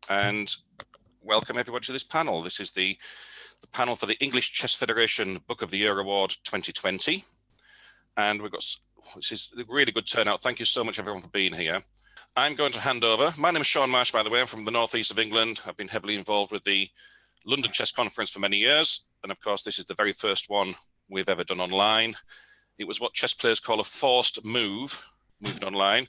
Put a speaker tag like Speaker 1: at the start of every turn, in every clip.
Speaker 1: and welcome everyone to this panel. This is the panel for the English Chess Federation Book of the Year Award 2020. And we've got, this is a really good turnout. Thank you so much everyone for being here. I'm going to hand over. My name is Sean Marsh, by the way. I'm from the northeast of England. I've been heavily involved with the London Chess Conference for many years. And of course, this is the very first one we've ever done online. It was what chess players call a forced move, moving online.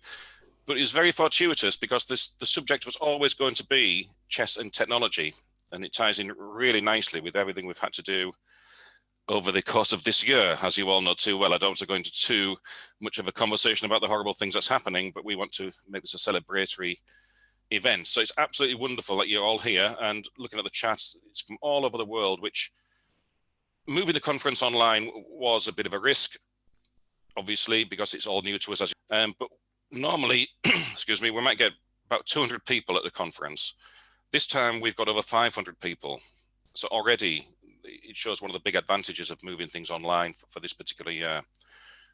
Speaker 1: But it was very fortuitous because the subject was always going to be chess and technology. And it ties in really nicely with everything we've had to do over the course of this year, as you all know too well. I don't want to go into too much of a conversation about the horrible things that's happening, but we want to make this a celebratory event. So it's absolutely wonderful that you're all here, and looking at the chat, it's from all over the world, which moving the conference online was a bit of a risk, obviously, because it's all new to us. But normally, excuse me, we might get about 200 people at the conference. This time we've got over 500 people. So already it shows one of the big advantages of moving things online for this particular year.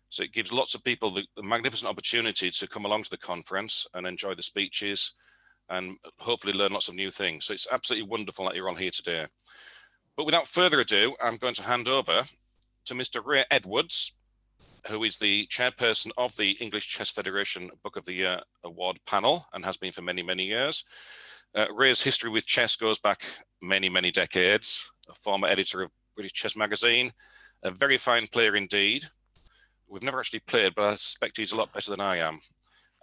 Speaker 1: So it gives lots of people the magnificent opportunity to come along to the conference and enjoy the speeches and hopefully learn lots of new things. So it's absolutely wonderful that you're all here today. But without further ado, I'm going to hand over to Mr. Ray Edwards, who is the chairperson of the English Chess Federation Book of the Year Award panel and has been for many, many years. Ray's history with chess goes back many, many decades. A former editor of British Chess Magazine, a very fine player indeed. We've never actually played, but I suspect he's a lot better than I am.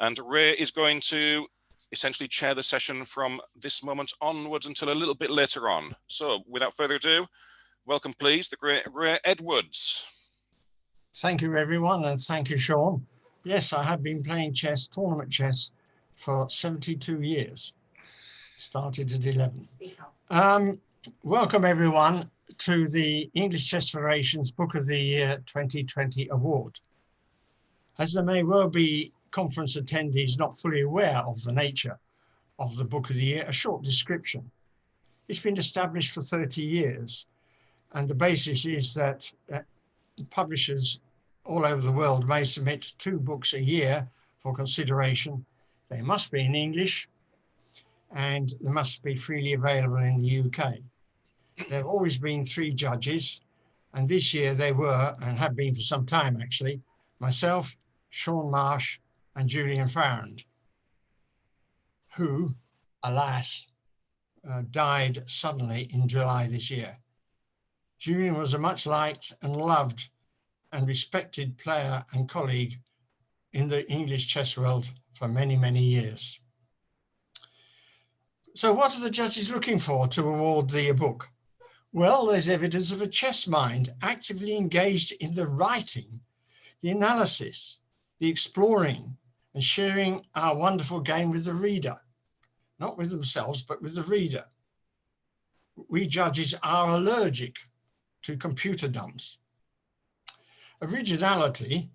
Speaker 1: And Ray is going to essentially chair the session from this moment onwards until a little bit later on. So without further ado, welcome please, the great Ray Edwards.
Speaker 2: Thank you everyone, and thank you Sean. Yes, I have been playing chess, tournament chess, for 72 years. Started at 11. Welcome everyone to the English Chess Federation's Book of the Year 2020 award. As there may well be conference attendees not fully aware of the nature of the Book of the Year, a short description. It's been established for 30 years, and the basis is that publishers all over the world may submit 2 books a year for consideration. They must be in English, and they must be freely available in the UK. There have always been 3 judges, and this year they were, and have been for some time actually, myself, Sean Marsh, and Julian Farrand, who, alas, died suddenly in July this year. Julian was a much liked and loved and respected player and colleague in the English chess world for many, many years. So what are the judges looking for to award the book? Well, there's evidence of a chess mind actively engaged in the writing, the analysis, the exploring, and sharing our wonderful game with the reader. Not with themselves, but with the reader. We judges are allergic to computer dumps. Originality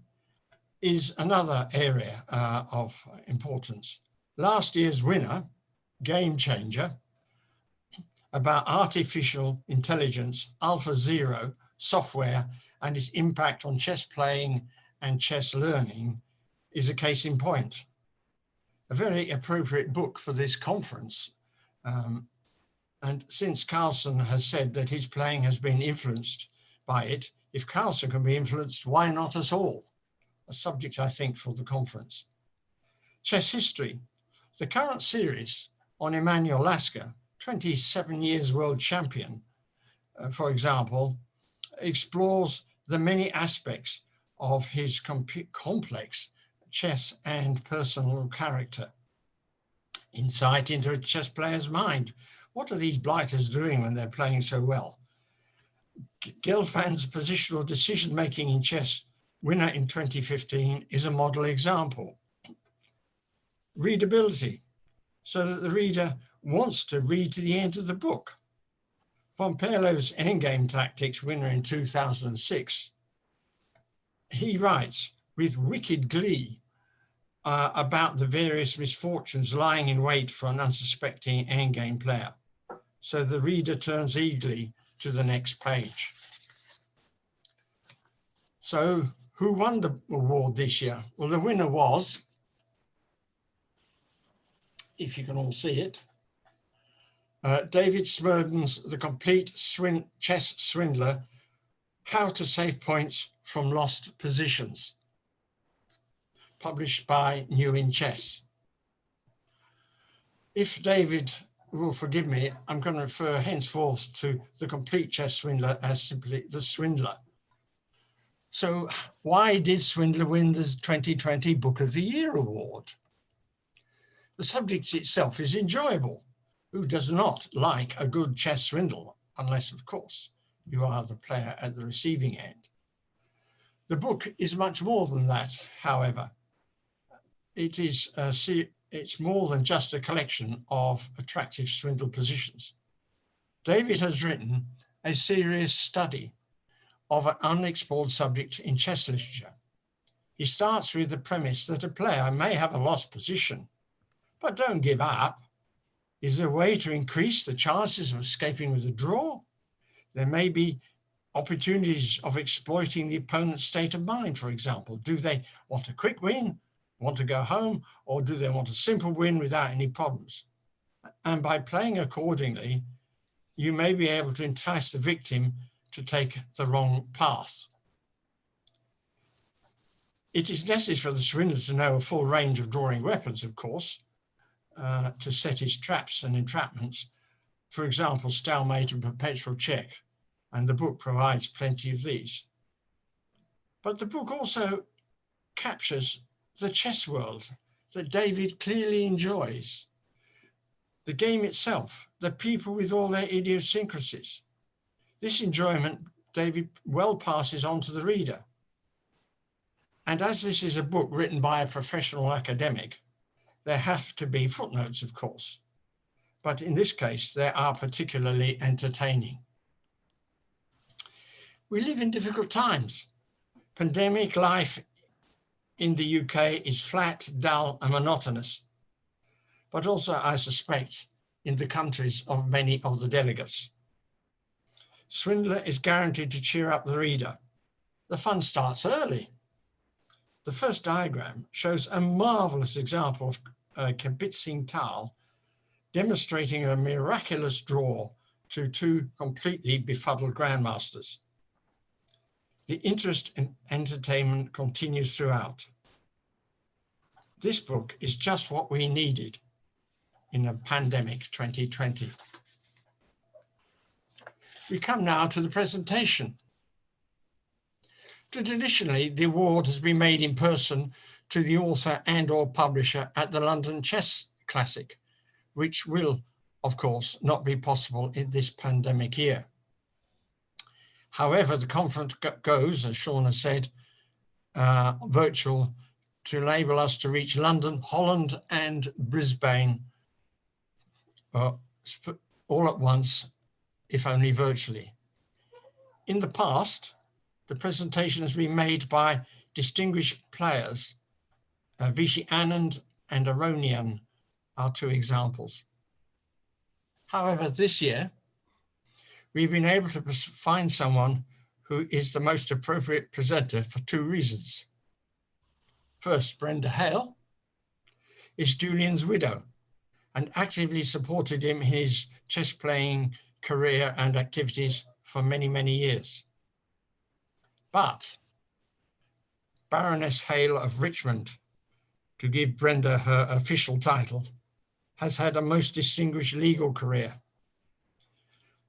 Speaker 2: is another area of importance. Last year's winner, Game Changer, about artificial intelligence, AlphaZero software and its impact on chess playing and chess learning, is a case in point. A very appropriate book for this conference. And since Carlsen has said that his playing has been influenced by it, if Carlsen can be influenced, why not us all? A subject, I think, for the conference. Chess history. The current series on Emanuel Lasker, 27 years world champion, for example, explores the many aspects of his complex chess and personal character. Insight into a chess player's mind. What are these blighters doing when they're playing so well? Gelfand's positional decision-making in chess, winner in 2015, is a model example. Readability, so that the reader wants to read to the end of the book. Von Perlo's Endgame Tactics, winner in 2006, he writes with wicked glee about the various misfortunes lying in wait for an unsuspecting endgame player. So the reader turns eagerly to the next page. So who won the award this year? Well, the winner was, if you can all see it, David Smerdon's The Complete Chess Swindler, How to Save Points from Lost Positions, published by New in Chess. If David will forgive me, I'm going to refer henceforth to The Complete Chess Swindler as simply The Swindler. So why did Swindler win the 2020 Book of the Year award? The subject itself is enjoyable. Who does not like a good chess swindle, unless, of course, you are the player at the receiving end? The book is much more than that, however. It's more than just a collection of attractive swindle positions. David has written a serious study of an unexplored subject in chess literature. He starts with the premise that a player may have a lost position, but don't give up. Is there a way to increase the chances of escaping with a draw? There may be opportunities of exploiting the opponent's state of mind, for example. Do they want a quick win, want to go home, or do they want a simple win without any problems? And by playing accordingly, you may be able to entice the victim to take the wrong path. It is necessary for the swindler to know a full range of drawing weapons, of course, to set his traps and entrapments, for example, stalemate and perpetual check, and the book provides plenty of these. But the book also captures the chess world that David clearly enjoys, the game itself, the people with all their idiosyncrasies. This enjoyment David well passes on to the reader. And as this is a book written by a professional academic, there have to be footnotes, of course, but in this case, they are particularly entertaining. We live in difficult times. Pandemic life in the UK is flat, dull, and monotonous, but also, I suspect, in the countries of many of the delegates. Swindler is guaranteed to cheer up the reader. The fun starts early. The first diagram shows a marvelous example of kibitzing Tal, demonstrating a miraculous draw to two completely befuddled grandmasters. The interest and entertainment continues throughout. This book is just what we needed in a pandemic 2020. We come now to the presentation. Traditionally, the award has been made in person to the author and/or publisher at the London Chess Classic, which will, of course, not be possible in this pandemic year. However, the conference goes, as Sean has said, virtual to enable us to reach London, Holland, and Brisbane all at once, if only virtually. In the past, the presentation has been made by distinguished players. Vichy Anand and Aronian are two examples. However, this year, we've been able to find someone who is the most appropriate presenter for two reasons. First, Brenda Hale is Julian's widow and actively supported him in his chess playing career and activities for many, many years. But Baroness Hale of Richmond, to give Brenda her official title, has had a most distinguished legal career.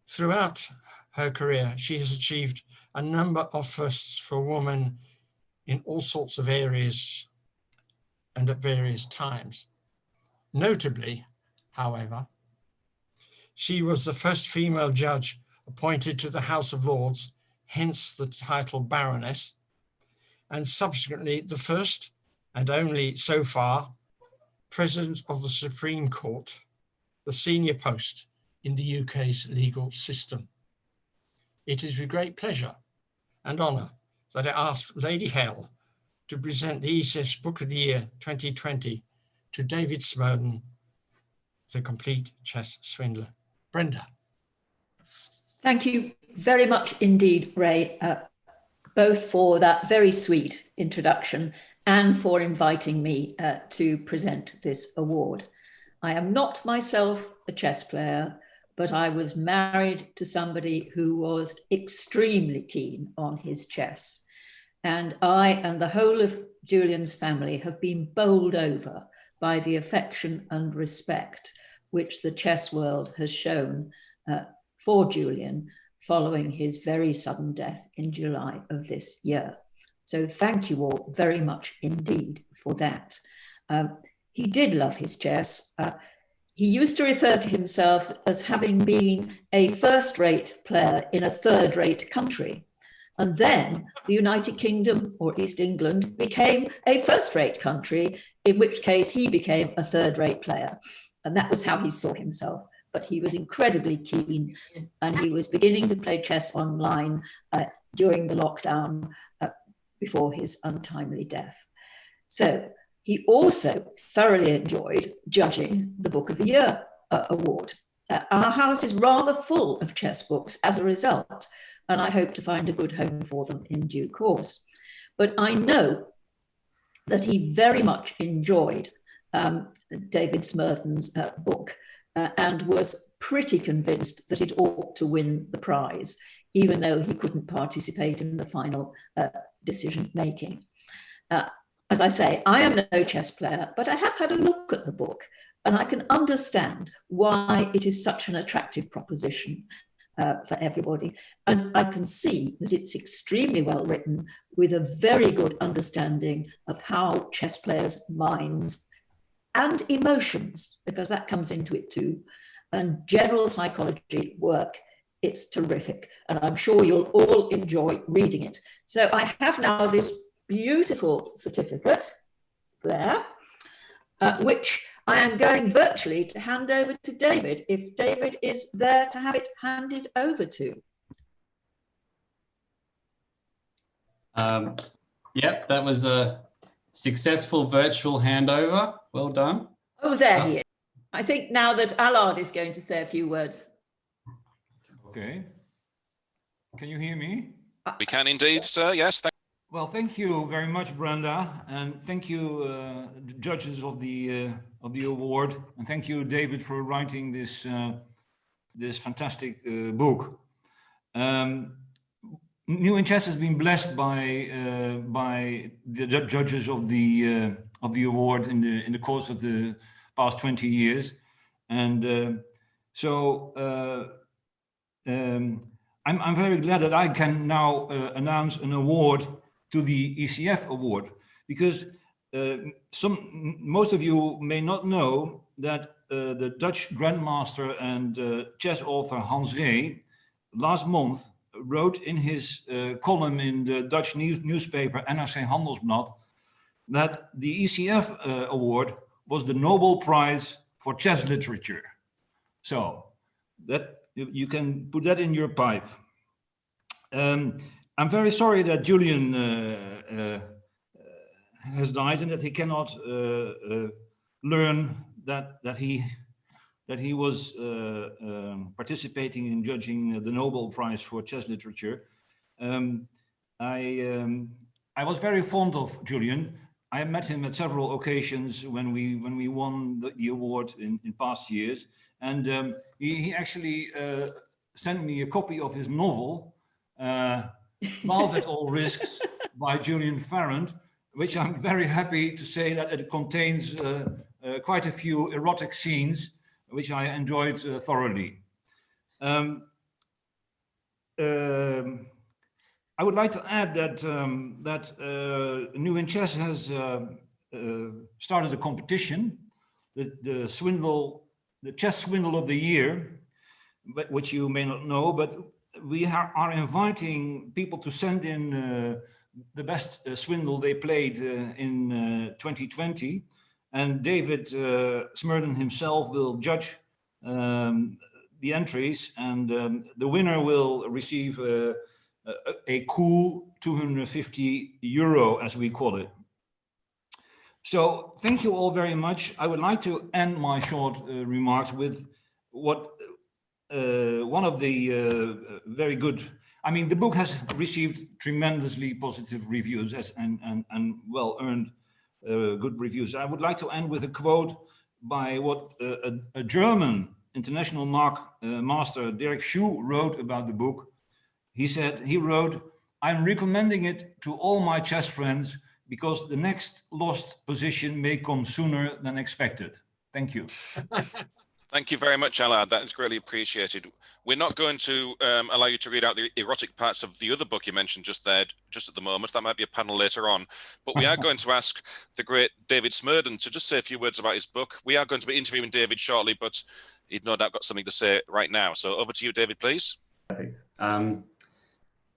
Speaker 2: Throughout her career, she has achieved a number of firsts for women in all sorts of areas and at various times. Notably, however, she was the first female judge appointed to the House of Lords, hence the title Baroness, and subsequently the first and only so far President of the Supreme Court, the senior post in the UK's legal system. It is with great pleasure and honour that I ask Lady Hale to present the ECF's Book of the Year 2020 to David Smerdon, The Complete Chess Swindler. Brenda.
Speaker 3: Thank you very much indeed, Ray, both for that very sweet introduction and for inviting me to present this award. I am not myself a chess player, but I was married to somebody who was extremely keen on his chess. And I and the whole of Julian's family have been bowled over by the affection and respect which the chess world has shown for Julian following his very sudden death in July of this year. So thank you all very much indeed for that. He did love his chess. He used to refer to himself as having been a first-rate player in a third-rate country. And then the United Kingdom, or at least England, became a first-rate country, in which case he became a third-rate player. And that was how he saw himself. But he was incredibly keen, and he was beginning to play chess online during the lockdown before his untimely death. So he also thoroughly enjoyed judging the Book of the Year award. Our house is rather full of chess books as a result, and I hope to find a good home for them in due course. But I know that he very much enjoyed David Smerdon's book and was pretty convinced that it ought to win the prize, even though he couldn't participate in the final decision making. As I say, I am no chess player, but I have had a look at the book, and I can understand why it is such an attractive proposition for everybody. And I can see that it's extremely well written, with a very good understanding of how chess players' minds and emotions, because that comes into it too, and general psychology work. It's terrific, and I'm sure you'll all enjoy reading it. So I have now this beautiful certificate there, which I am going virtually to hand over to David, if David is there to have it handed over to.
Speaker 4: Yep, that was a successful virtual handover. Well done.
Speaker 3: Oh, there he is. I think now that Allard is going to say a few words.
Speaker 5: Okay. Can you hear me?
Speaker 1: We can indeed, sir. Yes.
Speaker 5: Well, thank you very much, Brenda, and thank you, judges of the award, and thank you, David, for writing this this fantastic book. New in Chess has been blessed by the judges of the award in the course of the past 20 years, and I'm very glad that I can now announce an award to the ECF award, because most of you may not know that the Dutch grandmaster and chess author Hans Rey last month wrote in his column in the Dutch newspaper NRC Handelsblad that the ECF award was the Nobel Prize for chess literature. So that you can put that in your pipe. I'm very sorry that Julian has died and that he cannot learn that he was participating in judging the Nobel Prize for chess literature. I was very fond of Julian. I met him at several occasions when we won the award in past years, and he actually sent me a copy of his novel, Love at All Risks by Julian Farrand, which I'm very happy to say that it contains quite a few erotic scenes, which I enjoyed thoroughly. I would like to add that New in Chess has started a competition, the chess swindle of the year, which you may not know, but we are inviting people to send in the best swindle they played in 2020, and David Smerdon himself will judge the entries, and the winner will receive a cool €250, as we call it. So thank you all very much. I would like to end my short remarks with what one of the very good, I mean, the book has received tremendously positive reviews and well-earned good reviews. I would like to end with a quote by what a German international master Derek Shue wrote about the book. He wrote, "I'm recommending it to all my chess friends because the next lost position may come sooner than expected." Thank you.
Speaker 1: Thank you very much, Allard. That is greatly appreciated. We're not going to allow you to read out the erotic parts of the other book you mentioned just there, just at the moment. That might be a panel later on. But we are going to ask the great David Smerdon to just say a few words about his book. We are going to be interviewing David shortly, but he'd no doubt got something to say right now. So over to you, David, please.
Speaker 4: Perfect.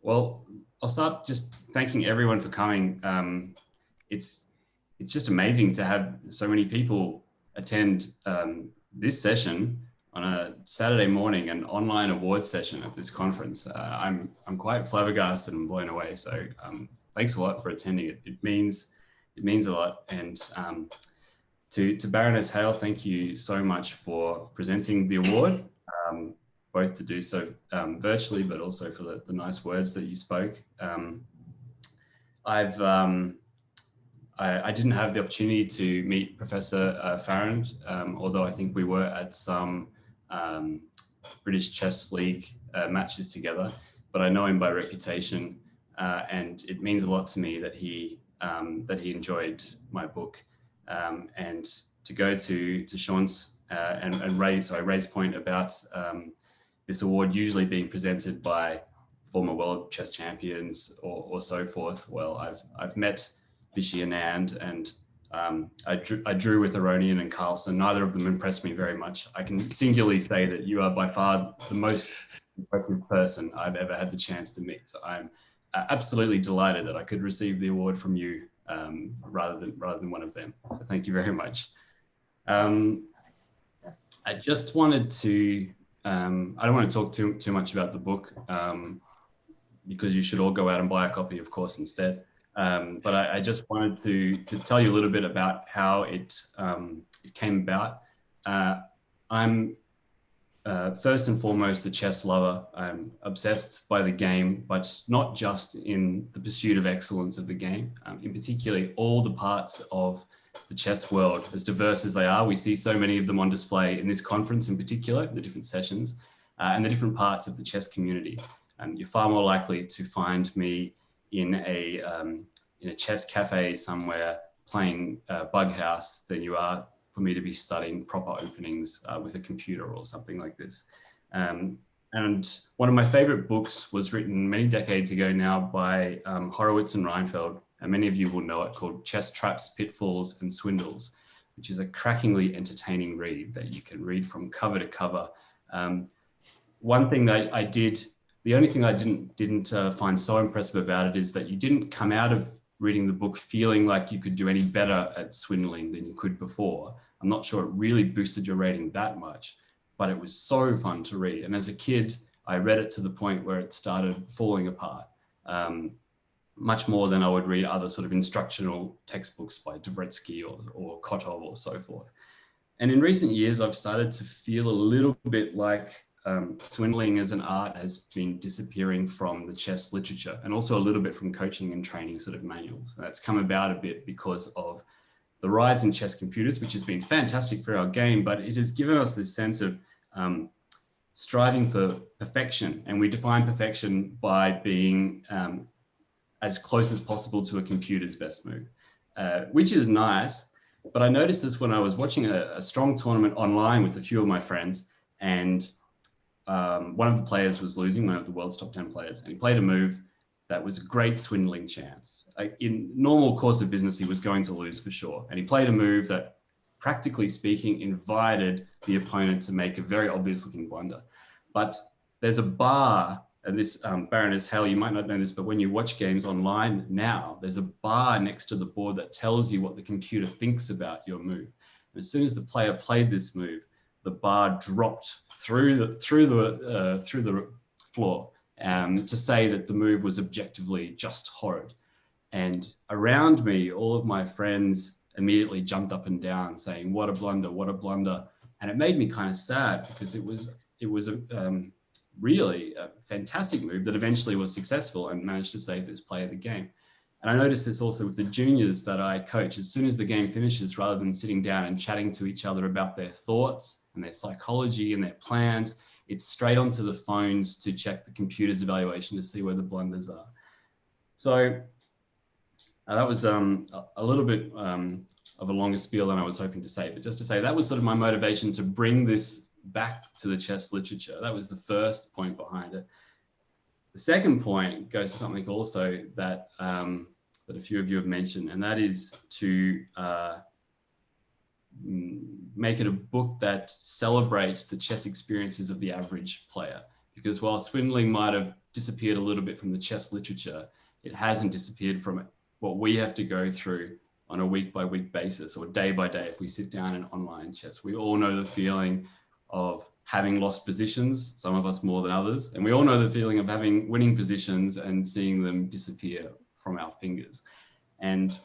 Speaker 4: Well, I'll start just thanking everyone for coming. It's just amazing to have so many people attend this session on a Saturday morning, an online award session at this conference. I'm quite flabbergasted and blown away. So thanks a lot for attending it. It means a lot. And to Baroness Hale, thank you so much for presenting the award, both to do so virtually, but also for the nice words that you spoke. I didn't have the opportunity to meet Professor Farrand, although I think we were at some British Chess League matches together, but I know him by reputation, and it means a lot to me that he enjoyed my book. And to go to Sean's and Ray's point about this award usually being presented by former world chess champions or so forth. Well, I've met Vishy Anand, and I drew with Aronian and Carlson. Neither of them impressed me very much. I can singularly say that you are by far the most impressive person I've ever had the chance to meet. So I'm absolutely delighted that I could receive the award from you rather than one of them. So thank you very much. I just wanted to, I don't want to talk too much about the book because you should all go out and buy a copy, of course, instead. But I just wanted to tell you a little bit about how it came about. I'm first and foremost a chess lover. I'm obsessed by the game, but not just in the pursuit of excellence of the game. In particular, all the parts of the chess world, as diverse as they are, we see so many of them on display in this conference in particular, the different sessions, and the different parts of the chess community. You're far more likely to find me in a chess cafe somewhere playing Bug House than you are for me to be studying proper openings with a computer or something like this. And one of my favorite books was written many decades ago now by Horowitz and Reinfeld, and many of you will know it, called Chess Traps, Pitfalls and Swindles, which is a crackingly entertaining read that you can read from cover to cover. One thing that I did, the only thing I didn't find so impressive about it is that you didn't come out of reading the book feeling like you could do any better at swindling than you could before. I'm not sure it really boosted your rating that much, but it was so fun to read. And as a kid, I read it to the point where it started falling apart, much more than I would read other sort of instructional textbooks by Dvoretsky or Kotov or so forth. And in recent years, I've started to feel a little bit like swindling as an art has been disappearing from the chess literature, and also a little bit from coaching and training sort of manuals. That's come about a bit because of the rise in chess computers, which has been fantastic for our game, but it has given us this sense of striving for perfection. And we define perfection by being as close as possible to a computer's best move, which is nice. But I noticed this when I was watching a strong tournament online with a few of my friends, and one of the players was losing, one of the world's top 10 players, and he played a move that was a great swindling chance. In normal course of business, he was going to lose for sure. And he played a move that, practically speaking, invited the opponent to make a very obvious looking blunder. But there's a bar, and this Baroness Hale, you might not know this, but when you watch games online now, there's a bar next to the board that tells you what the computer thinks about your move. And as soon as the player played this move, the bar dropped through the floor to say that the move was objectively just horrid. And around me, all of my friends immediately jumped up and down saying, "What a blunder, what a blunder." And it made me kind of sad because it was really a fantastic move that eventually was successful and managed to save this player the game. And I noticed this also with the juniors that I coach. As soon as the game finishes, rather than sitting down and chatting to each other about their thoughts and their psychology and their plans, it's straight onto the phones to check the computer's evaluation to see where the blunders are. So that was a little bit of a longer spiel than I was hoping to say, but just to say that was sort of my motivation to bring this back to the chess literature. That was the first point behind it. The second point goes to something also that that a few of you have mentioned, and that is to make it a book that celebrates the chess experiences of the average player. Because while swindling might have disappeared a little bit from the chess literature, it hasn't disappeared from what we have to go through on a week-by-week basis or day by day if we sit down in online chess. We all know the feeling of having lost positions, some of us more than others, and we all know the feeling of having winning positions and seeing them disappear from our fingers. And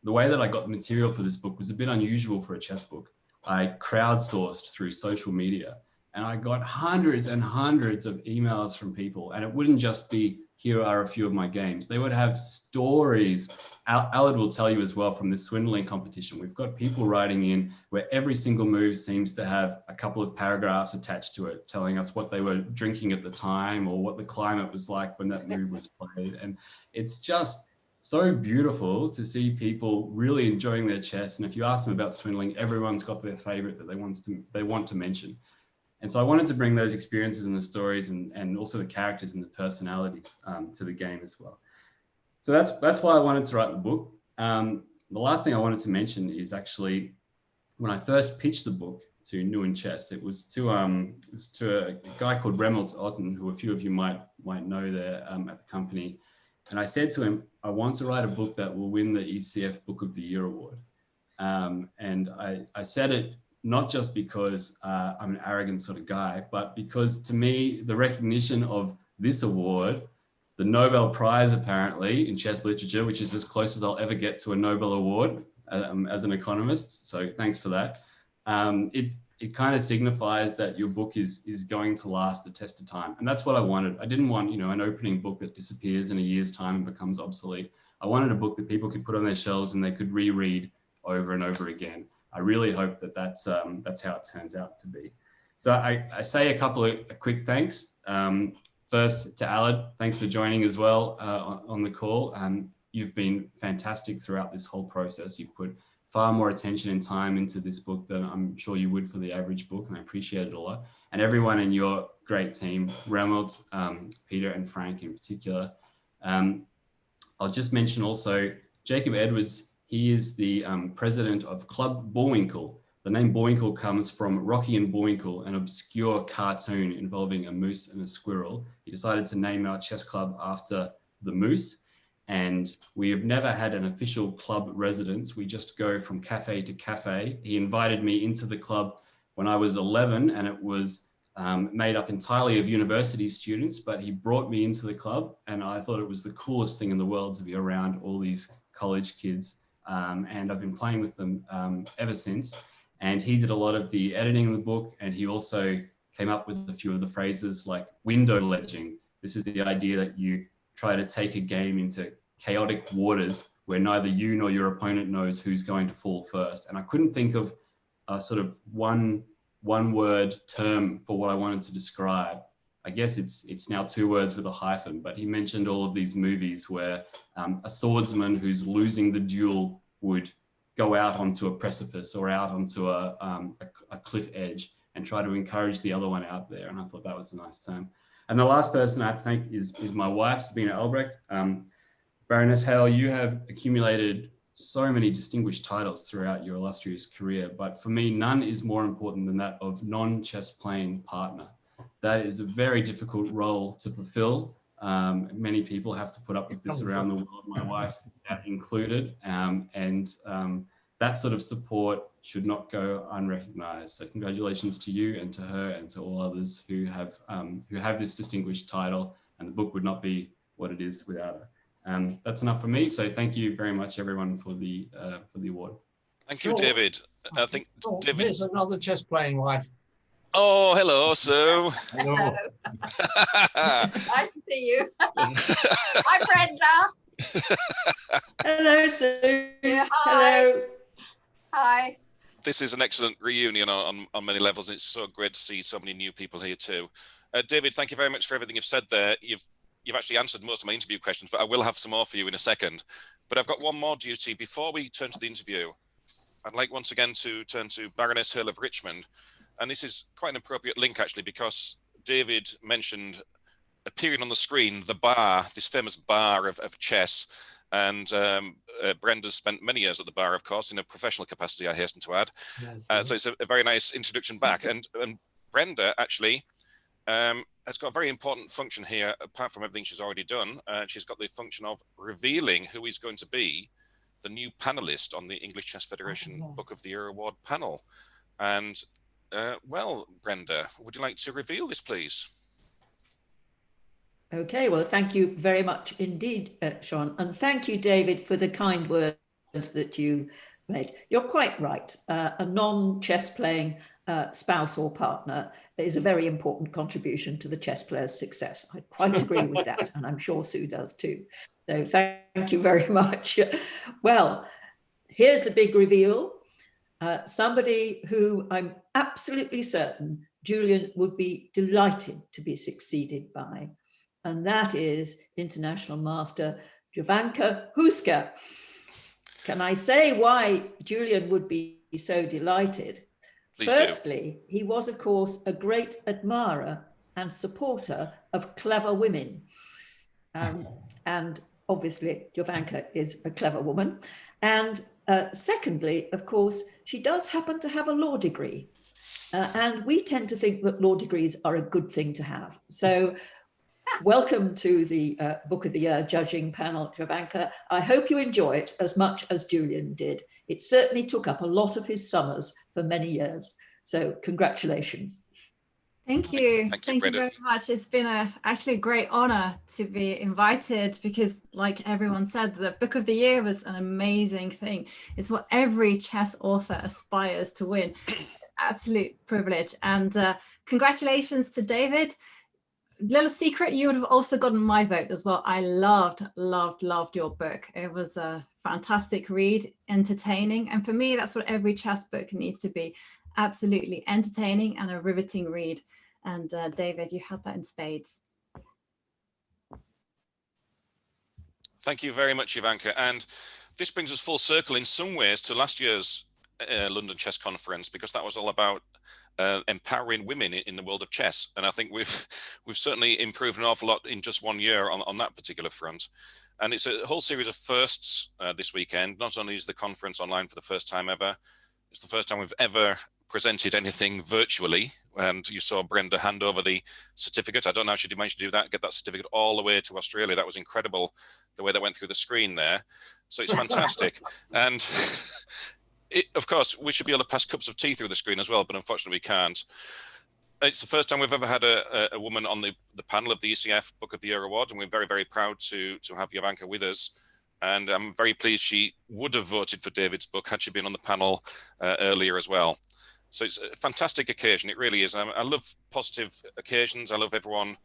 Speaker 4: the way that I got the material for this book was a bit unusual for a chess book. I crowdsourced through social media, and I got hundreds and hundreds of emails from people, and it wouldn't just be, here are a few of my games. They would have stories. Alad will tell you as well from this swindling competition, we've got people writing in where every single move seems to have a couple of paragraphs attached to it, telling us what they were drinking at the time or what the climate was like when that move was played. And it's just so beautiful to see people really enjoying their chess. And if you ask them about swindling, everyone's got their favorite that they want to mention. And so I wanted to bring those experiences and the stories and also the characters and the personalities to the game as well. So that's why I wanted to write the book. The last thing I wanted to mention is actually when I first pitched the book to Nguyen Chess, it was to a guy called Remelt Otten, who a few of you might know there at the company. And I said to him, I want to write a book that will win the ECF Book of the Year award. And I said it not just because I'm an arrogant sort of guy, but because to me, the recognition of this award, the Nobel Prize apparently in chess literature, which is as close as I'll ever get to a Nobel Award as an economist, so thanks for that. It kind of signifies that your book is going to last the test of time. And that's what I wanted. I didn't want, an opening book that disappears in a year's time and becomes obsolete. I wanted a book that people could put on their shelves and they could reread over and over again. I really hope that that's how it turns out to be. So I say a couple of quick thanks. First to Alad, thanks for joining as well on the call. You've been fantastic throughout this whole process. You've put far more attention and time into this book than I'm sure you would for the average book, and I appreciate it a lot. And everyone in your great team, Remelt, Peter and Frank in particular. I'll just mention also Jacob Edwards. He is the president of Club Bullwinkle. The name Bullwinkle comes from Rocky and Bullwinkle, an obscure cartoon involving a moose and a squirrel. He decided to name our chess club after the moose. And we have never had an official club residence. We just go from cafe to cafe. He invited me into the club when I was 11, and it was made up entirely of university students, but he brought me into the club, and I thought it was the coolest thing in the world to be around all these college kids. And I've been playing with them ever since. And he did a lot of the editing of the book, and he also came up with a few of the phrases like window ledging. This is the idea that you try to take a game into chaotic waters where neither you nor your opponent knows who's going to fall first. And I couldn't think of a sort of one word term for what I wanted to describe. I guess it's now 2 words with a hyphen, but he mentioned all of these movies where a swordsman who's losing the duel would go out onto a precipice or out onto a cliff edge and try to encourage the other one out there. And I thought that was a nice term. And the last person I have to thank is my wife, Sabina Albrecht. Baroness Hale, you have accumulated so many distinguished titles throughout your illustrious career, but for me, none is more important than that of non-chess playing partner. That is a very difficult role to fulfill. Many people have to put up with this around the world, my wife included, and that sort of support should not go unrecognized. So congratulations to you and to her and to all others who have this distinguished title, and the book would not be what it is without her. That's enough for me. So thank you very much, everyone, for the award.
Speaker 1: Thank you, David. I think David.
Speaker 2: Here's another chess playing wife.
Speaker 1: Oh, hello, Sue.
Speaker 6: Hello. Nice to see you. Hi, Brenda.
Speaker 3: Hello, Sue.
Speaker 6: Yeah, hi.
Speaker 3: Hello.
Speaker 6: Hi.
Speaker 1: This is an excellent reunion on many levels. It's so great to see so many new people here too. David, thank you very much for everything you've said there. You've actually answered most of my interview questions, but I will have some more for you in a second. But I've got one more duty before we turn to the interview. I'd like once again to turn to Baroness Hale of Richmond. And this is quite an appropriate link actually, because David mentioned appearing on the screen, the bar, this famous bar of chess. And Brenda's spent many years at the bar, of course, in a professional capacity, I hasten to add. So it's a very nice introduction back. And Brenda actually has got a very important function here, apart from everything she's already done. She's got the function of revealing who is going to be the new panelist on the English Chess Federation Book of the Year Award panel. And well, Brenda, would you like to reveal this, please?
Speaker 3: Okay, well, thank you very much indeed, Sean. And thank you, David, for the kind words that you made. You're quite right. A non-chess playing spouse or partner is a very important contribution to the chess player's success. I quite agree with that, and I'm sure Sue does too. So thank you very much. Well, here's the big reveal. Somebody who I'm absolutely certain Julian would be delighted to be succeeded by. And that is International Master Jovanka Huska. Can I say why Julian would be so delighted?
Speaker 1: Please
Speaker 3: Firstly, he was, of course, a great admirer and supporter of clever women. And obviously, Jovanka is a clever woman. And secondly, of course, she does happen to have a law degree. And we tend to think that law degrees are a good thing to have. So welcome to the Book of the Year judging panel, Jovanka. I hope you enjoy it as much as Julian did. It certainly took up a lot of his summers for many years. So congratulations.
Speaker 7: Thank you. Thank you
Speaker 1: Brenda.
Speaker 7: very much. It's been actually a great honor to be invited because, like everyone said, the Book of the Year was an amazing thing. It's what every chess author aspires to win. It's an absolute privilege. And congratulations to David. Little secret, you would have also gotten my vote as well. I loved your book. It was a fantastic read, entertaining. And for me, that's what every chess book needs to be. Absolutely entertaining and a riveting read. And David, you had that in spades.
Speaker 1: Thank you very much, Jovanka. And this brings us full circle in some ways to last year's London Chess Conference, because that was all about empowering women in the world of chess. And I think we've certainly improved an awful lot in just 1 year on that particular front. And it's a whole series of firsts this weekend. Not only is the conference online for the first time ever, it's the first time we've ever presented anything virtually. And you saw Brenda hand over the certificate. I don't know how she managed to do that, get that certificate all the way to Australia. That was incredible, the way that went through the screen there. So it's fantastic. And of course, we should be able to pass cups of tea through the screen as well, but unfortunately we can't. It's the first time we've ever had a woman on the panel of the ECF Book of the Year Award, and we're very, very proud to have Jovanka with us. And I'm very pleased she would have voted for David's book had she been on the panel earlier as well. So it's a fantastic occasion, it really is. I love positive occasions. I love everyone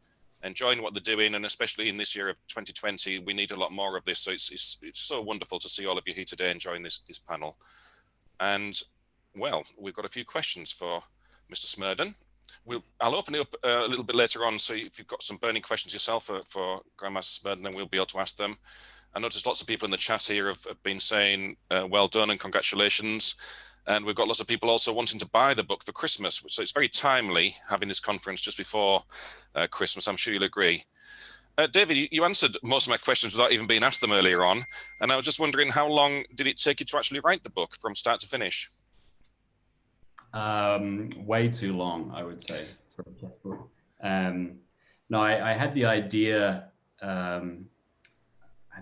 Speaker 1: enjoying what they're doing, and especially in this year of 2020, we need a lot more of this. So it's so wonderful to see all of you here today enjoying this panel. And well, we've got a few questions for Mr. Smerdon. I'll open it up a little bit later on, so if you've got some burning questions yourself for Grandmaster Smerdon, then we'll be able to ask them. I noticed lots of people in the chat here have been saying well done and congratulations. And we've got lots of people also wanting to buy the book for Christmas. So it's very timely having this conference just before Christmas. I'm sure you'll agree. David, you answered most of my questions without even being asked them earlier on. And I was just wondering, how long did it take you to actually write the book from start to finish?
Speaker 4: Way too long, I would say, for a chess book. No, I had the idea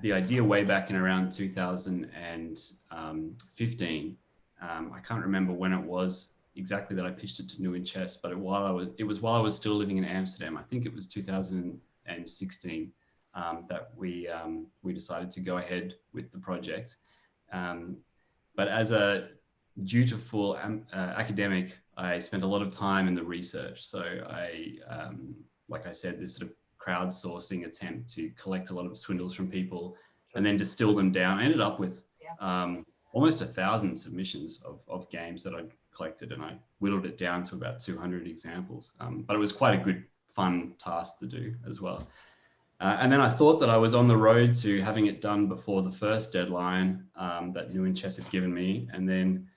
Speaker 4: way back in around 2015. I can't remember when it was exactly that I pitched it to New in Chess, but it was while I was still living in Amsterdam. I think it was 2016 that we decided to go ahead with the project. But as a dutiful academic, I spent a lot of time in the research. So like I said, this sort of crowdsourcing attempt to collect a lot of swindles from people, and then distill them down. I ended up with almost 1,000 submissions of games that I'd collected, and I whittled it down to about 200 examples. But it was quite a good, fun task to do as well. And then I thought that I was on the road to having it done before the first deadline that New in Chess had given me. And then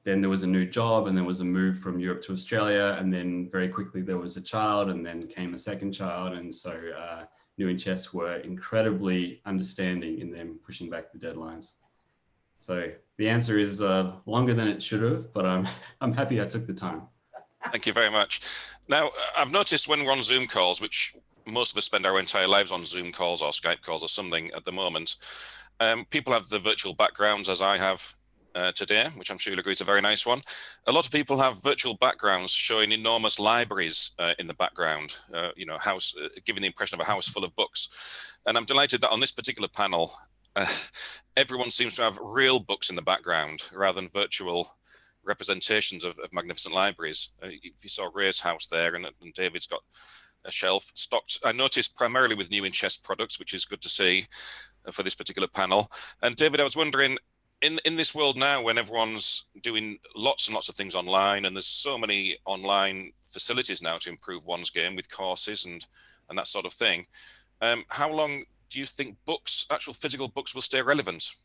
Speaker 4: there was a new job, and there was a move from Europe to Australia. And then very quickly there was a child, and then came a second child. And so New in Chess were incredibly understanding in them pushing back the deadlines. So the answer is longer than it should have, but I'm happy I took the time.
Speaker 1: Thank you very much. Now, I've noticed when we're on Zoom calls, which most of us spend our entire lives on Zoom calls or Skype calls or something at the moment, people have the virtual backgrounds, as I have today, which I'm sure you'll agree is a very nice one. A lot of people have virtual backgrounds showing enormous libraries in the background, you know, giving the impression of a house full of books. And I'm delighted that on this particular panel, everyone seems to have real books in the background rather than virtual representations of magnificent libraries. If you saw Ray's house there, and David's got a shelf stocked, I noticed, primarily with New in Chess products, which is good to see for this particular panel. And David, I was wondering, in this world now when everyone's doing lots and lots of things online, and there's so many online facilities now to improve one's game with courses and that sort of thing, how long do you think books, actual physical books, will stay relevant?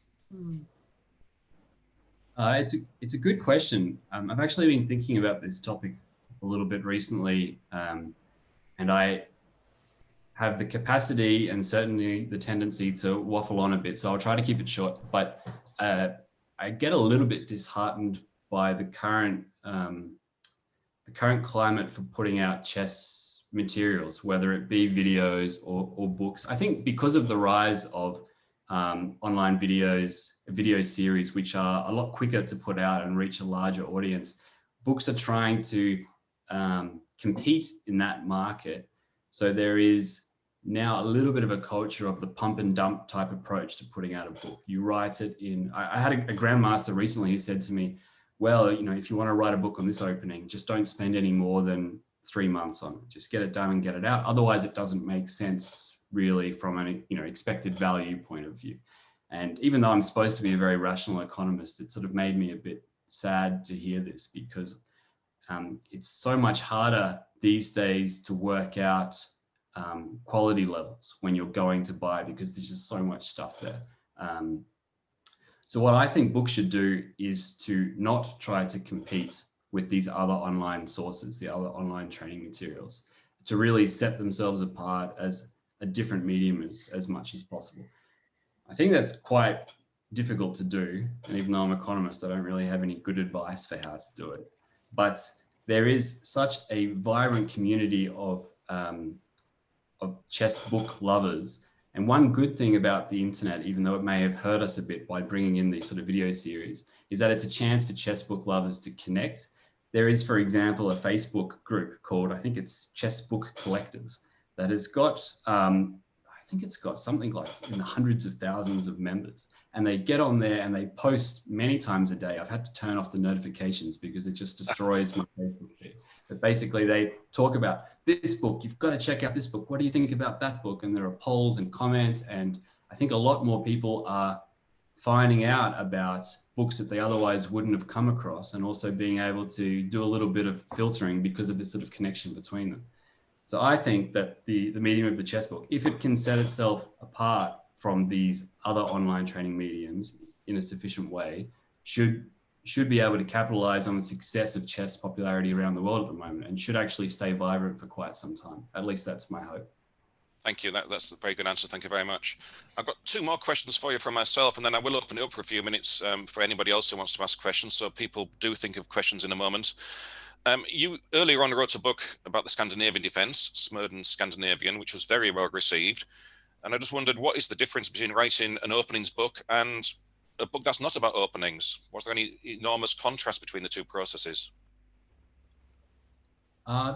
Speaker 4: It's a good question. I've actually been thinking about this topic a little bit recently, and I have the capacity and certainly the tendency to waffle on a bit, so I'll try to keep it short. But I get a little bit disheartened by the current climate for putting out chess materials, whether it be videos or books. I think because of the rise of online video series, which are a lot quicker to put out and reach a larger audience, books are trying to compete in that market. So there is now a little bit of a culture of the pump and dump type approach to putting out a book. You write it in, I had a grandmaster recently who said to me, well, you know, if you want to write a book on this opening, just don't spend any more than 3 months on it. Just get it done and get it out. Otherwise it doesn't make sense really from an, you know, expected value point of view. And even though I'm supposed to be a very rational economist, it sort of made me a bit sad to hear this, because it's so much harder these days to work out quality levels when you're going to buy, because there's just so much stuff there. So what I think books should do is to not try to compete with these other online sources, the other online training materials, to really set themselves apart as a different medium as much as possible. I think that's quite difficult to do. And even though I'm an economist, I don't really have any good advice for how to do it. But there is such a vibrant community of chess book lovers. And one good thing about the internet, even though it may have hurt us a bit by bringing in these sort of video series, is that it's a chance for chess book lovers to connect. There is, for example, a Facebook group called, I think it's Chess Book Collectors, that has got, I think it's got something like in the hundreds of thousands of members. And they get on there and they post many times a day. I've had to turn off the notifications because it just destroys my Facebook feed. But basically they talk about this book, you've got to check out this book. What do you think about that book? And there are polls and comments. And I think a lot more people are finding out about books that they otherwise wouldn't have come across, and also being able to do a little bit of filtering because of this sort of connection between them. So I think that the medium of the chess book, if it can set itself apart from these other online training mediums in a sufficient way, should be able to capitalize on the success of chess popularity around the world at the moment, and should actually stay vibrant for quite some time. At least that's my hope.
Speaker 1: Thank you. That's a very good answer. Thank you very much. I've got 2 more questions for you from myself, and then I will open it up for a few minutes for anybody else who wants to ask questions. So people do think of questions in a moment. You earlier on wrote a book about the Scandinavian defense, Smerdon Scandinavian, which was very well received. And I just wondered, what is the difference between writing an openings book and a book that's not about openings? Was there any enormous contrast between the 2 processes?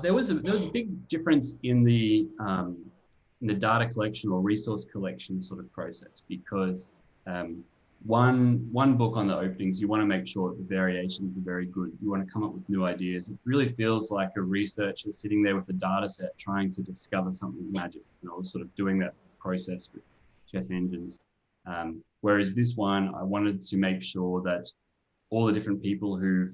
Speaker 4: There was a big difference in the data collection or resource collection sort of process, because one book on the openings, you want to make sure that the variations are very good. You want to come up with new ideas. It really feels like a researcher sitting there with a data set trying to discover something magic, you know, sort of doing that process with chess engines. Whereas this one, I wanted to make sure that all the different people who've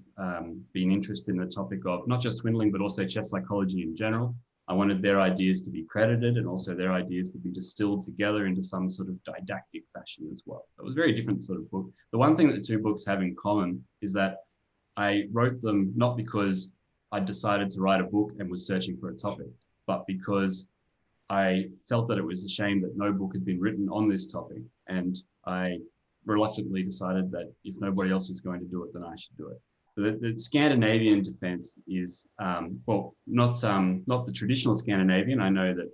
Speaker 4: been interested in the topic of not just swindling, but also chess psychology in general, I wanted their ideas to be credited and also their ideas to be distilled together into some sort of didactic fashion as well. So it was a very different sort of book. The one thing that the two books have in common is that I wrote them not because I decided to write a book and was searching for a topic, but because I felt that it was a shame that no book had been written on this topic. And I reluctantly decided that if nobody else was going to do it, then I should do it. So the Scandinavian defense is, well, not the traditional Scandinavian. I know that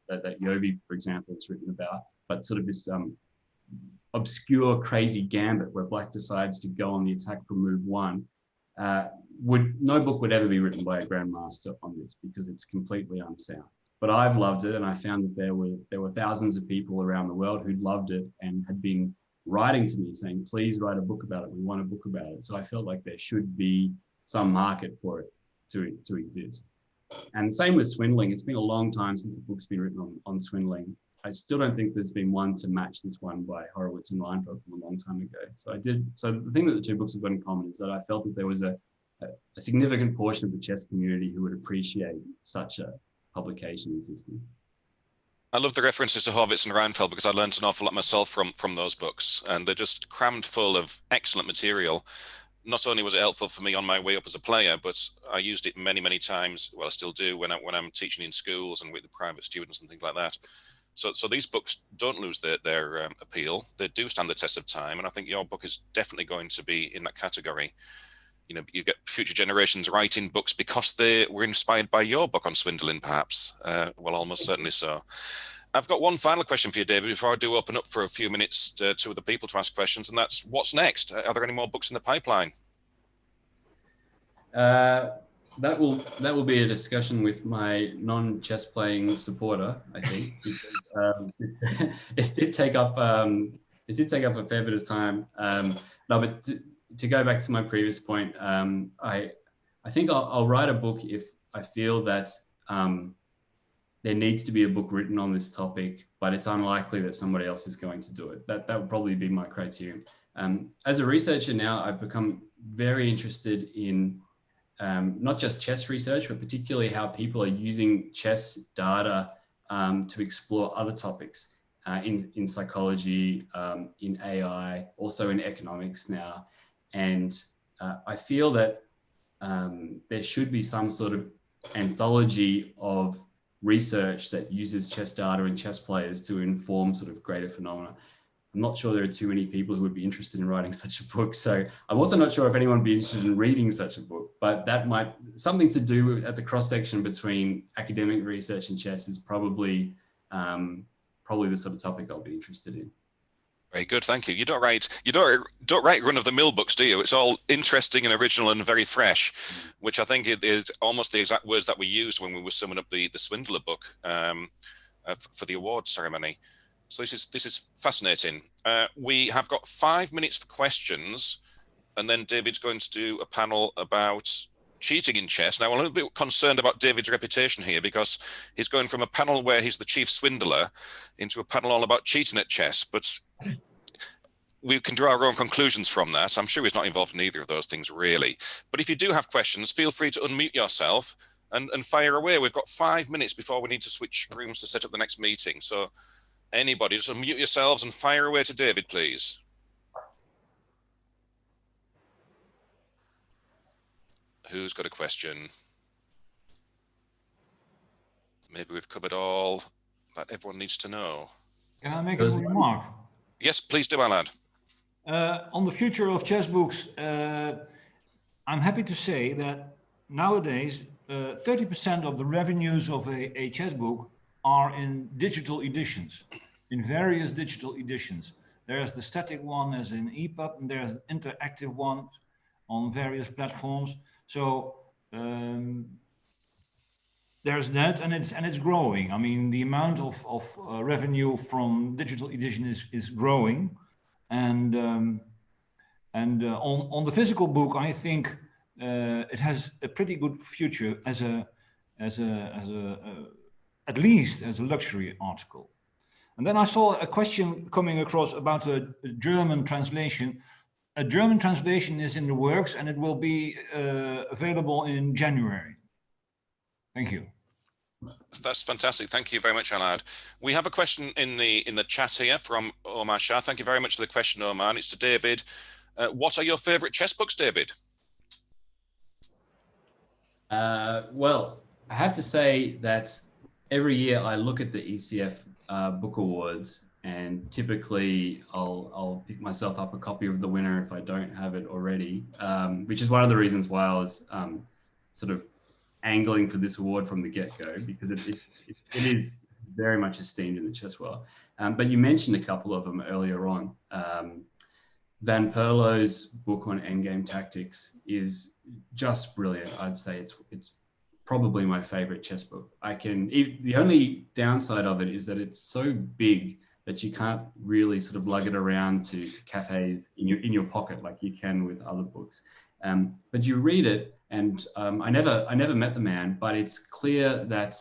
Speaker 4: that Jovi, for example, is written about, but sort of this obscure, crazy gambit where black decides to go on the attack from move one. No book would ever be written by a grandmaster on this because it's completely unsound. But I've loved it, and I found that there were thousands of people around the world who'd loved it and had been writing to me saying, please write a book about it. We want a book about it. So I felt like there should be some market for it to exist. And same with swindling. It's been a long time since a book's been written on swindling. I still don't think there's been one to match this one by Horowitz and Leinfeld from a long time ago. So the thing that the two books have got in common is that I felt that there was a significant portion of the chess community who would appreciate such a publication existing.
Speaker 1: I love the references to Horowitz and Reinfeldt because I learned an awful lot myself from those books, and they're just crammed full of excellent material. Not only was it helpful for me on my way up as a player, but I used it many, many times. Well, I still do when I'm teaching in schools and with the private students and things like that. So these books don't lose their appeal. They do stand the test of time, and I think your book is definitely going to be in that category. You know, you get future generations writing books because they were inspired by your book on swindling, perhaps. Well, almost certainly so. I've got one final question for you, David, before I do open up for a few minutes to other people to ask questions, and that's what's next? Are there any more books in the pipeline?
Speaker 4: That will be a discussion with my non-chess playing supporter, I think. Because, it did take up a fair bit of time. No, but to go back to my previous point, I think I'll write a book if I feel that there needs to be a book written on this topic, but it's unlikely that somebody else is going to do it. That would probably be my criterion. As a researcher now, I've become very interested in not just chess research, but particularly how people are using chess data to explore other topics in psychology, in AI, also in economics now. And I feel that there should be some sort of anthology of research that uses chess data and chess players to inform sort of greater phenomena. I'm not sure there are too many people who would be interested in writing such a book. So I'm also not sure if anyone would be interested in reading such a book, but that might something to do at the cross-section between academic research and chess is probably the sort of topic I'll be interested in.
Speaker 1: Very good, thank you. You don't write run-of-the-mill books, do you? It's all interesting and original and very fresh, which I think is almost the exact words that we used when we were summing up the Swindler book for the awards ceremony. So this is fascinating. We have got 5 minutes for questions, and then David's going to do a panel about cheating in chess. Now, I'm a little bit concerned about David's reputation here because he's going from a panel where he's the chief swindler into a panel all about cheating at chess, but we can draw our own conclusions from that. I'm sure he's not involved in either of those things, really. But if you do have questions, feel free to unmute yourself and fire away. We've got 5 minutes before we need to switch rooms to set up the next meeting. So anybody, just unmute yourselves and fire away to David, please. Who's got a question? Maybe we've covered all that everyone needs to know.
Speaker 5: Can I make a remark?
Speaker 1: Yes, please do, Alad.
Speaker 5: On the future of chess books, I'm happy to say that nowadays 30% of the revenues of a chess book are in digital editions, in various digital editions. There's the static one as in EPUB, and there's the interactive one on various platforms. So there's that, and it's growing. I mean, the amount of revenue from digital edition is growing, and on the physical book, I think it has a pretty good future at least as a luxury article. And then I saw a question coming across about a German translation. A German translation is in the works, and it will be available in January. Thank you.
Speaker 1: That's fantastic. Thank you very much, Alad. We have a question in the chat here from Omar Shah. Thank you very much for the question, Omar. And it's to David. What are your favorite chess books, David?
Speaker 4: Well, I have to say that every year I look at the ECF book awards, and typically I'll pick myself up a copy of the winner if I don't have it already, which is one of the reasons why I was sort of angling for this award from the get-go, because it is very much esteemed in the chess world. But you mentioned a couple of them earlier on. Van Perlo's book on endgame tactics is just brilliant. I'd say it's probably my favorite chess book. The only downside of it is that it's so big that you can't really sort of lug it around to cafes in your pocket like you can with other books. But you read it, and I never met the man, but it's clear that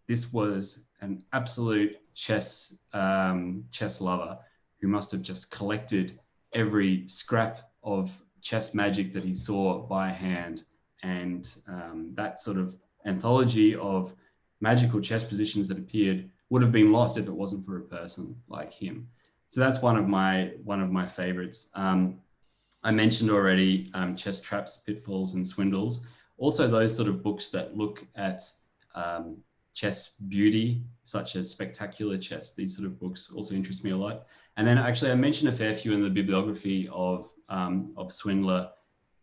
Speaker 4: this was an absolute chess lover who must have just collected every scrap of chess magic that he saw by hand, and that sort of anthology of magical chess positions that appeared would have been lost if it wasn't for a person like him. So that's one of my favorites. I mentioned already Chess Traps, Pitfalls, and Swindles. Also those sort of books that look at chess beauty, such as Spectacular Chess. These sort of books also interest me a lot. And then actually I mentioned a fair few in the bibliography of Swindler,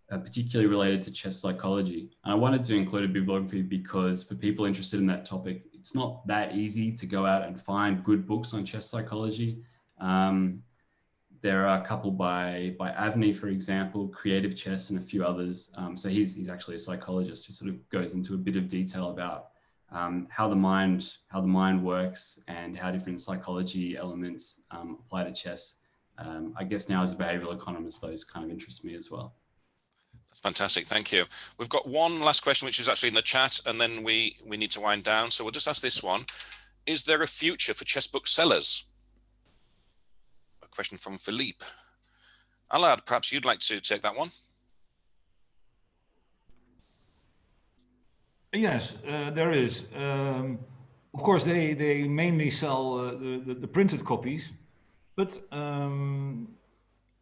Speaker 4: particularly related to chess psychology. And I wanted to include a bibliography because for people interested in that topic, it's not that easy to go out and find good books on chess psychology. There are a couple by Avni, for example, Creative Chess, and a few others. So he's actually a psychologist who sort of goes into a bit of detail about how the mind works and how different psychology elements apply to chess. I guess now as a behavioral economist, those kind of interest me as well.
Speaker 1: That's fantastic. Thank you. We've got one last question, which is actually in the chat, and then we need to wind down. So we'll just ask this one. Is there a future for chess book sellers? A question from Philippe. Alad, perhaps you'd like to take that one?
Speaker 5: Yes, there is. Of course, they mainly sell the printed copies, but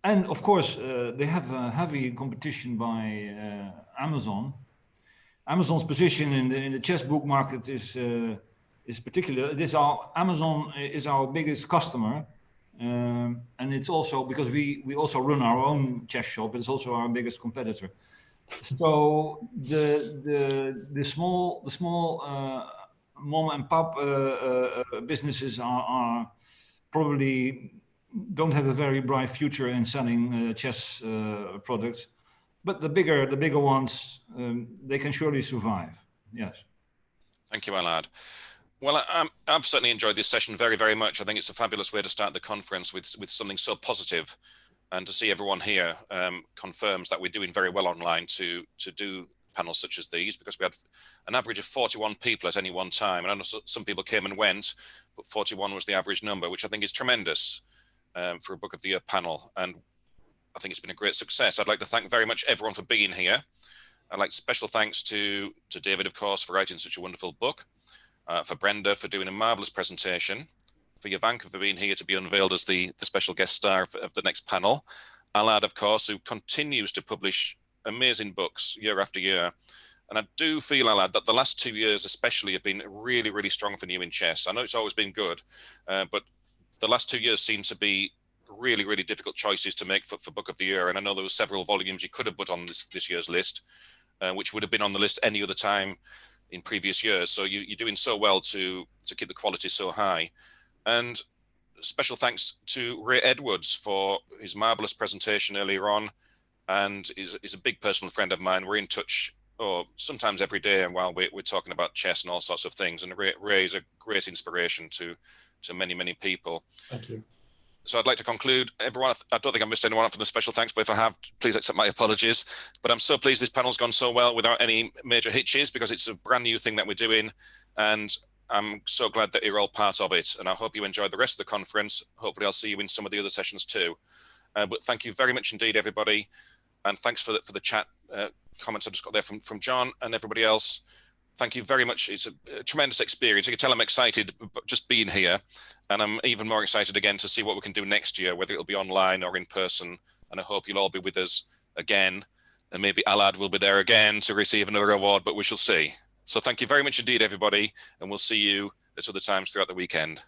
Speaker 5: and of course they have a heavy competition by Amazon. Amazon's position in the chess book market is particular. Amazon is our biggest customer, and it's also because we also run our own chess shop. It's also our biggest competitor. So the small mom and pop businesses are probably don't have a very bright future in selling chess products, but the bigger ones, they can surely survive. Yes.
Speaker 1: Thank you, Alad. Well, I've certainly enjoyed this session very, very much. I think it's a fabulous way to start the conference with something so positive. And to see everyone here confirms that we're doing very well online to do panels such as these, because we had an average of 41 people at any one time. And I know some people came and went, but 41 was the average number, which I think is tremendous for a Book of the Year panel. And I think it's been a great success. I'd like to thank very much everyone for being here. I'd like special thanks to David, of course, for writing such a wonderful book, for Brenda for doing a marvelous presentation, for Jovanka for being here to be unveiled as the special guest star of the next panel. Alad, of course, who continues to publish amazing books year after year. And I do feel, Alad, that the last 2 years especially have been really, really strong for you in chess. I know it's always been good, but the last 2 years seem to be really, really difficult choices to make for Book of the Year. And I know there were several volumes you could have put on this year's list, which would have been on the list any other time in previous years. So you're doing so well to keep the quality so high. And special thanks to Ray Edwards for his marvelous presentation earlier on, and is a big personal friend of mine. We're in touch sometimes every day while we're talking about chess and all sorts of things. And Ray is a great inspiration to many, many people.
Speaker 2: Thank you.
Speaker 1: So I'd like to conclude. Everyone, I don't think I missed anyone from the special thanks, but if I have, please accept my apologies. But I'm so pleased this panel's gone so well without any major hitches, because it's a brand new thing that we're doing. And I'm so glad that you're all part of it, and I hope you enjoy the rest of the conference. Hopefully I'll see you in some of the other sessions too. But thank you very much indeed, everybody. And thanks for the chat comments I just got there from John and everybody else. Thank you very much. It's a tremendous experience. You can tell I'm excited just being here, and I'm even more excited again to see what we can do next year, whether it'll be online or in person. And I hope you'll all be with us again, and maybe Alad will be there again to receive another award, but we shall see. So thank you very much indeed, everybody, and we'll see you at other times throughout the weekend.